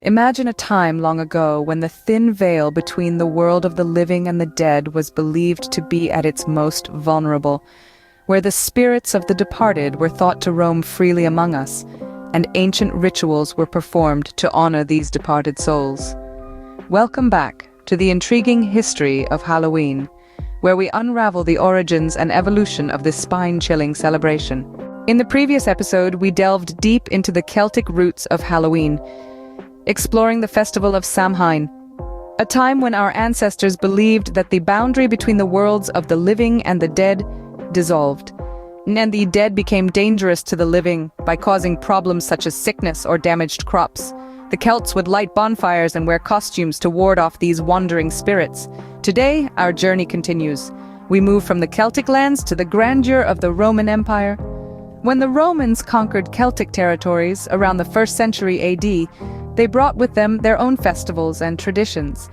Imagine a time long ago when the thin veil between the world of the living and the dead was believed to be at its most vulnerable, where the spirits of the departed were thought to roam freely among us, and ancient rituals were performed to honor these departed souls. Welcome back to the intriguing history of Halloween, where we unravel the origins and evolution of this spine-chilling celebration. In the previous episode, we delved deep into the Celtic roots of Halloween, exploring the festival of Samhain, a time when our ancestors believed that the boundary between the worlds of the living and the dead dissolved, and the dead became dangerous to the living by causing problems such as sickness or damaged crops. The Celts would light bonfires and wear costumes to ward off these wandering spirits. Today, our journey continues. We move from the Celtic lands to the grandeur of the Roman Empire. When the Romans conquered Celtic territories around the 1st century AD, they brought with them their own festivals and traditions.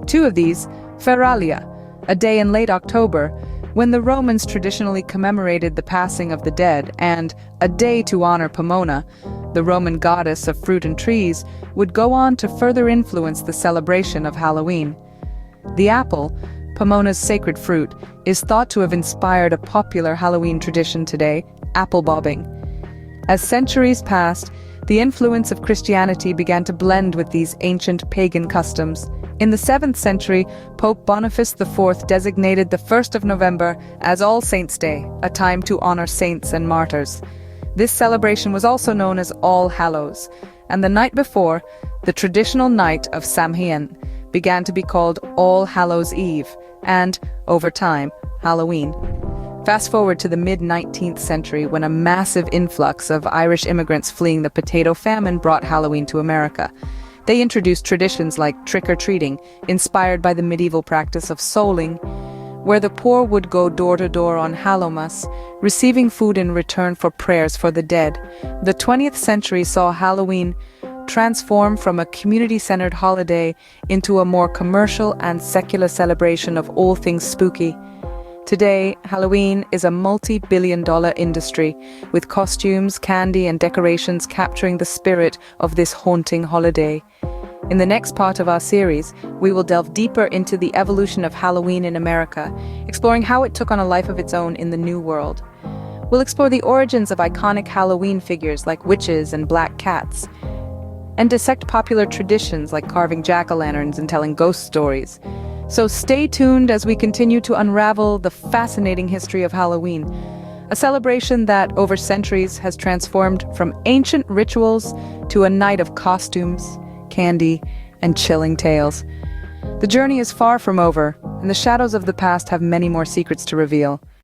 Two of these, Feralia, a day in late October, when the Romans traditionally commemorated the passing of the dead, and a day to honor Pomona, the Roman goddess of fruit and trees, would go on to further influence the celebration of Halloween. The apple, Pomona's sacred fruit, is thought to have inspired a popular Halloween tradition today, apple bobbing. As centuries passed, the influence of Christianity began to blend with these ancient pagan customs. In the 7th century, Pope Boniface IV designated the 1st of November as All Saints' Day, a time to honor saints and martyrs. This celebration was also known as All Hallows, and the night before, the traditional night of Samhain, began to be called All Hallows' Eve, and, over time, Halloween. Fast forward to the mid-19th century when a massive influx of Irish immigrants fleeing the potato famine brought Halloween to America. They introduced traditions like trick-or-treating, inspired by the medieval practice of souling, where the poor would go door to door on Hallowmas, receiving food in return for prayers for the dead. The 20th century saw Halloween transform from a community-centered holiday into a more commercial and secular celebration of all things spooky. Today, Halloween is a multi-billion-dollar industry, with costumes, candy, and decorations capturing the spirit of this haunting holiday. In the next part of our series, we will delve deeper into the evolution of Halloween in America, exploring how it took on a life of its own in the New World. We'll explore the origins of iconic Halloween figures like witches and black cats, and dissect popular traditions like carving jack-o'-lanterns and telling ghost stories. So stay tuned as we continue to unravel the fascinating history of Halloween, a celebration that, over centuries, has transformed from ancient rituals to a night of costumes, candy, and chilling tales. The journey is far from over, and the shadows of the past have many more secrets to reveal.